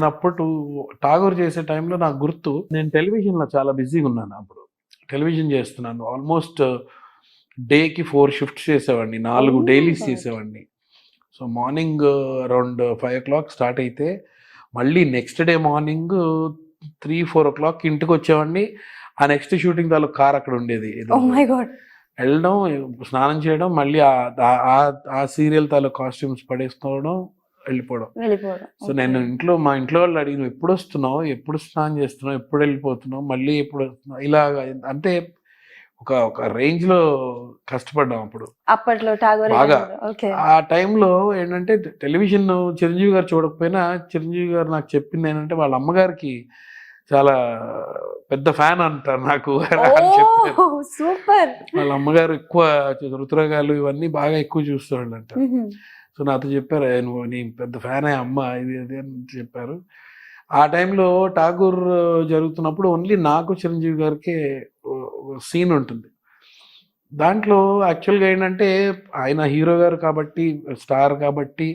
అప్పుడు ఠాగూర్ చేసే టైంలో నాకు గుర్తు, నేను టెలివిజన్‌లో చాలా బిజీగా ఉన్నాను అప్పుడు. టెలివిజన్ చేస్తున్నాను. ఆల్మోస్ట్ డేకి 4 షిఫ్ట్స్ చేసేవాడిని. 4 ఓహ్ మై డైలీస్ గాడ్! చేసేవాడిని. సో, మార్నింగ్ అరౌండ్ 5:00 స్టార్ట్ అయితే, మళ్ళీ నెక్స్ట్ డే మార్నింగ్ 3, 4:00 ఇంటికొచ్చేవాడిని. ఆ నెక్స్ట్ షూటింగ్ తాలూకు కార్ అక్కడ ఉండేది. ఏదో ఓహ్ మై గాడ్! వెళ్ళడం, స్నానం చేయడం, మళ్ళీ ఆ సీరియల్ తాలూకు కాస్ట్యూమ్స్ పడేసుకోవడం, వెళ్ళిపోవడం. వెళ్ళిపోవడం. So, okay. నేను మా ఇంట్లో వాళ్ళు అడిగి, "నువ్వు ఎప్పుడొస్తున్నావు? ఎప్పుడు స్నానం చేస్తున్నావు? ఎప్పుడు వెళ్ళిపోతున్నావు? మళ్ళీ ఎప్పుడు వస్తున్నావు?" ఇలాగ అంటే ఒక రేంజ్‌లో కష్టపడ్డాం అప్పుడు. అప్పట్లో 'ఠాగూర్' బాగా. గారు. ఓకే. ఆ టైంలో ఏంటంటే టెలివిజన్ చిరంజీవి గారు చూడకపోయినా, చిరంజీవి గారు నాకు చెప్పిందేంటంటే, వాళ్ళ అమ్మగారికి చాలా పెద్ద ఫ్యాన్ అంట నాకు అని చెప్పారు. ఓహ్! సూపర్. వాళ్ళ అమ్మగారు ఎక్కువ ఋతురాగాలు ఇవన్నీ బాగా ఎక్కువ చూసేవాళ్ళంట. హుహు. సో, నాతో చెప్పారు, నువ్వు నీ పెద్ద ఫ్యానే అమ్మ ఇది అది" అని చెప్పారు. ఆ టైంలో 'ఠాగూర్' జరుగుతున్నప్పుడు ఓన్లీ నాకు, చిరంజీవి గారికే సీన్ ఉంటుంది. దాంట్లో యాక్చువల్‌గా ఏంటంటే, ఆయన హీరో గారు కాబట్టి, స్టార్ కాబట్టి,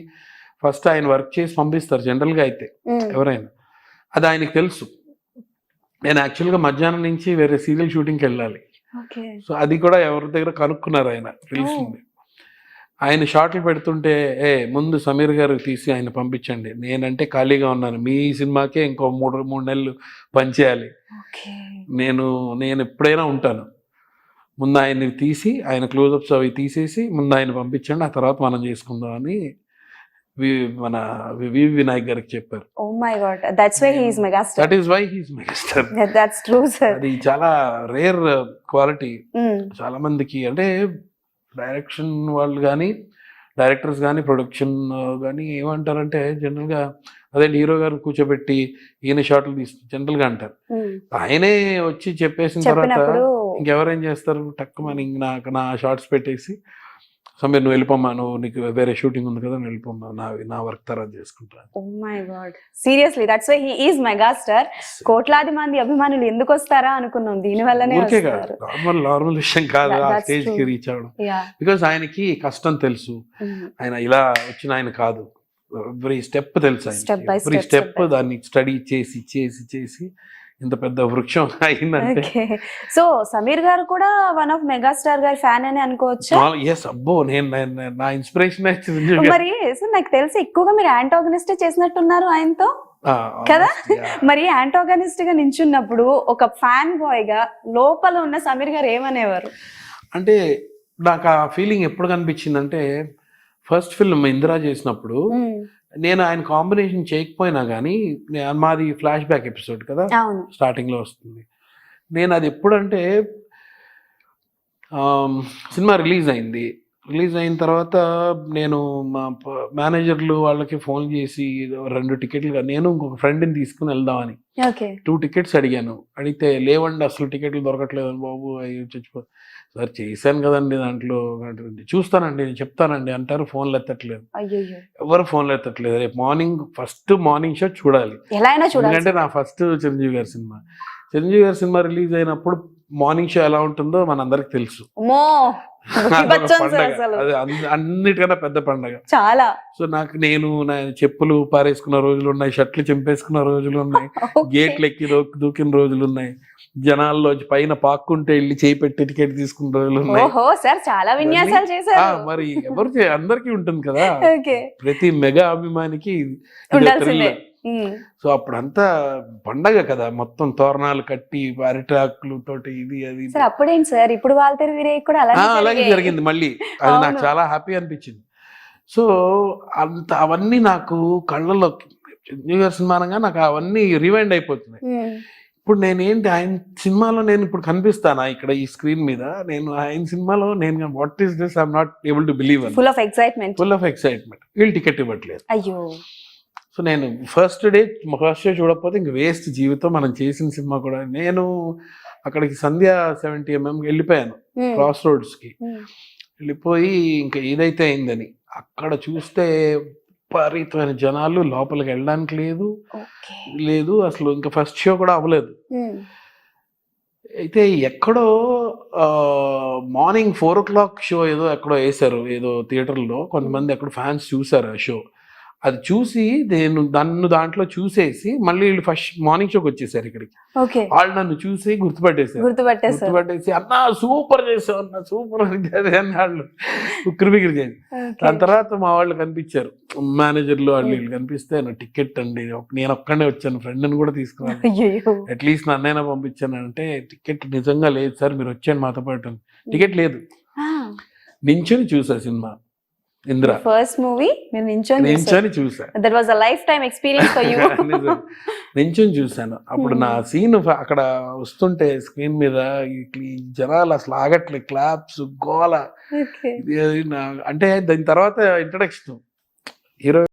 ఫస్ట్ ఆయన వర్క్ చేసి పంపిస్తారు జనరల్‌గా అయితే హ్మ్. ఎవరైనా. అది ఆయనకి తెలుసు. నేను యాక్చువల్‌గా మధ్యాహ్నం నుంచి వేరే సీరియల్ షూటింగ్‌కెళ్ళాలి. ఓకే. సో, అది కూడా ఎవరి దగ్గర కనుక్కున్నారు ఆయన ఓహ్! తెలిసింది. ఆయన షార్ట్‌లు పెడుతుంటే, ముందు సమీర్ గారికి తీసి ఆయన పంపించండి. నేనంటే ఖాళీగా ఉన్నాను. మీ సినిమాకే ఇంకో 3 నెలలు పని చేయాలి. ఓకే. నేనెప్పుడైనా ఉంటాను. ముందు ఆయన్ని తీసి, ఆయన క్లోజప్స్ అవి తీసేసి, ముందు ఆయన పంపించండి. ఆ తర్వాత మనం చేసుకుందాం అని వి మన వినాయక్ గారికి చెప్పారు. Oh my god! That's why he is megastar. That is why he is megastar. That's true sir. అది చాలా రేర్ క్వాలిటీ. హ్మ్. చాలా మందికి అంటే డైరెక్షన్ వాళ్ళు గానీ, డైరెక్టర్స్ గానీ, ప్రొడక్షన్ గానీ ఏమంటారంటే జనరల్‌గా అదేంటి హీరో గారిని కూర్చోబెట్టి ఈయన షాట్లు జనరల్‌గా అంటారు. హ్మ్. ఆయనే వచ్చి చెప్పేసిన తర్వాత చెప్పినప్పుడు ఇంకెవరేం చేస్తారు? టక్కుమని ఇంక నా షార్ట్స్ పెట్టేసి, సమీర్ నువ్వు వెళ్ళిపోమ్మా, నీకు వేరే షూటింగ్ ఉంది కదా, నువ్వు వెళ్ళిపోమ్మా, నా వర్క్ తర్వాత చేసుకుంటా. Oh my god! Seriously that's why he is megastar. కోట్లాది మంది అభిమానులు ఎందుకొస్తారా అనుకున్నాం. దీని వల్లనే ఊరికే కాదు, వస్తారు. నార్మల్ విషయం కాదు ఆ దట్స్ స్టేజ్‌కి ట్రూ. రీచ్ అవ్వడం. యాహ్! బికాజ్ ఆయనకి కష్టం తెలుసు. హ్మ్. ఆయన ఇలా వచ్చిన ఆయన కాదు. ఎవ్రీ స్టెప్ తెలుసు ఆయనకి. Step by every step, step step by దాన్ని స్టడీ చేసి ఇంత పెద్ద వృక్షం అయిందంటే. ఓకే. సో, సమీర్ గారు కూడా వన్ ఆఫ్ మెగాస్టార్ గారి ఫ్యాన్ అని అనుకోవచ్చా? యెస్. అబ్బో! నా ఇన్స్పిరేషన్ చిరంజీవి గారు. మరి సో నాకు తెలిసి ఎక్కువగా మీరు యాంటాగనిస్ట్ చేసినట్టున్నారు ఆయనతో కదా? Almost yeah! మరి యాంటాగనిస్ట్ గా నించున్నప్పుడు ఒక ఫ్యాన్ బాయ్ గా లోపల ఉన్న సమీర్ గారు ఏమనేవారు? అంటే నాకు ఆ ఫీలింగ్ ఎప్పుడు కనిపించిందంటే, ఫస్ట్ ఫిల్మ్ 'ఇందిరా' చేసినప్పుడు హ్మ్. నేను ఆయన కాంబినేషన్ చేయకపోయినా గానీ, మాది ఫ్లాష్ బ్యాక్ ఎపిసోడ్ కదా! అవును. స్టార్టింగ్‌లో వస్తుంది. నేను అది ఎప్పుడంటే సినిమా రిలీజ్ అయింది. రిలీజ్ అయిన తర్వాత నేను మా మేనేజర్లు వాళ్ళకి ఫోన్ చేసి 2 టికెట్లు నేను ఇంకొక ఫ్రెండ్‌ని తీసుకొని వెళ్దామని ఓకే. 2 టికెట్స్ అడిగాను. అడిగితే లేవండి అసలు టికెట్లు దొరకట్లేదండి బాబు, అయ్యో సార్ చేశాను కదండీ దాంట్లో, చూస్తానండి నేను చెప్తానండి అంటారు, ఫోన్లు ఎత్తట్లేదు. అయ్యయ్యో! ఎవరు ఫోన్లు ఎత్తట్లేదు. రేపు ఫస్ట్ మార్నింగ్ షో చూడాలి. ఎలా అయినా చూడాలి. ఎందుకంటే నా ఫస్ట్ చిరంజీవి గారి సినిమా. చిరంజీవి గారి సినిమా రిలీజ్ అయినప్పుడు మార్నింగ్ షో ఎలా ఉంటుందో మనందరికి తెలుసు. అమ్మో! అదొక బీభత్సం సార్ పండగ. అసలు. అది అన్నిటికన్నా పెద్ద పండగ. చాలా. సో, నేను నా చెప్పులు పారేసుకున్న రోజులున్నాయి. షర్ట్లు చింపేసుకున్న రోజులున్నాయి. ఓకే. గేట్లు ఎక్కి దూకిన రోజులున్నాయి. జనాల్లో పైన పాక్కుంటే ఎళ్లి చేయి పెట్టి టికెట్ తీసుకున్న రోజులున్నాయి. ఓహో! సార్ చాలా విన్యాసాలు చేశారు. మరి అందరికీ ఉంటుంది కదా! ఓకే. ప్రతి మెగా అభిమానికి ఇదో ఉండాల్సిందే. థ్రిల్. హ్మ్. సో, అప్పుడంతా పండగ కదా! మొత్తం తోరణాలు కట్టి అరిటాకులు తోటి ఇది అది. సార్ అప్పుడేంటి సార్ ఇప్పుడు వాల్తేరు వీరయ్య కూడా అలాగే అలాగే జరిగింది మళ్ళీ. అది నాకు అవును. చాలా హ్యాపీ అనిపించింది. సో, అవన్నీ నాకు కళ్ళలో చిరంజీవి గారి సినిమా అనగా నాకు అవన్నీ రివైండ్ అయిపోతున్నాయి. హ్మ్. ఇప్పుడు నేనేంటి ఆయన సినిమాలో నేను ఇప్పుడు కనిపిస్తానా ఇక్కడ ఈ స్క్రీన్ మీద? నేను ఆయన సినిమాలో నేను what is this, I'm not able to believe అని. Full of excitement. Full of excitement. వీళ్ళు టికెట్ ఇవ్వట్లేదు. అయ్యో! సో, నేను ఫస్ట్ షో చూడకపోతే ఇంక వేస్ట్ జీవితం, మనం చేసిన సినిమా కూడా. నేను అక్కడికి సంధ్య 70mm వెళ్ళిపోయాను హ్మ్. క్రాస్ రోడ్స్‌కి. హ్మ్. వెళ్ళిపోయి ఇంకా ఏదైతే అయిందని అక్కడ చూస్తే విపరీతమైన జనాలు, లోపలికి వెళ్ళడానికి ఓకే. లేదు అసలు. ఇంకా ఫస్ట్ షో కూడా అవ్వలేదు. హ్మ్. అయితే ఎక్కడో మార్నింగ్ 4:00 షో ఏదో ఎక్కడో వేశారు ఏదో థియేటర్‌లో. కొంతమంది ఎక్కడో ఫ్యాన్స్ చూసారు ఆ షో. అది చూసి నన్ను దాంట్లో చూసేసి మళ్ళీ వీళ్ళు ఫస్ట్ మార్నింగ్ షోకి వచ్చేసారు ఇక్కడికి. ఓకే, వాళ్ళు నన్ను చూసి గుర్తుపట్టేశారు. గుర్తుపట్టేసి అన్నా సూపర్ చేసావు అన్న, సూపర్ అదే అని వాళ్ళు ఉక్కిరిబిక్కిరి చేసి. దాని తర్వాత మా వాళ్ళు కనిపించారు, మేనేజర్లు వాళ్ళు వీళ్ళు కనిపిస్తే టికెట్ అండి నేను ఒక్కడే వచ్చాను, ఫ్రెండ్ని కూడా తీసుకున్నాను, అట్లీస్ట్ నన్నైనా పంపించాను అంటే టికెట్ నిజంగా లేదు సార్ మీరు వచ్చాను మాతో పాటు. టికెట్ లేదు, నించొని చూసా సినిమా ఇంద్ర. ఫస్ట్ మూవీ మీరు నించొని చూసా. That was a life time experience for you. నించొని చూసాను. అప్పుడు నా సీన్ అక్కడ వస్తుంటే స్క్రీన్ మీద ఈ జనాలు అసలు ఆగట్లే, క్లాప్స్, గోల. అంటే దాని తర్వాత ఇంట్రడక్షన్ హీరో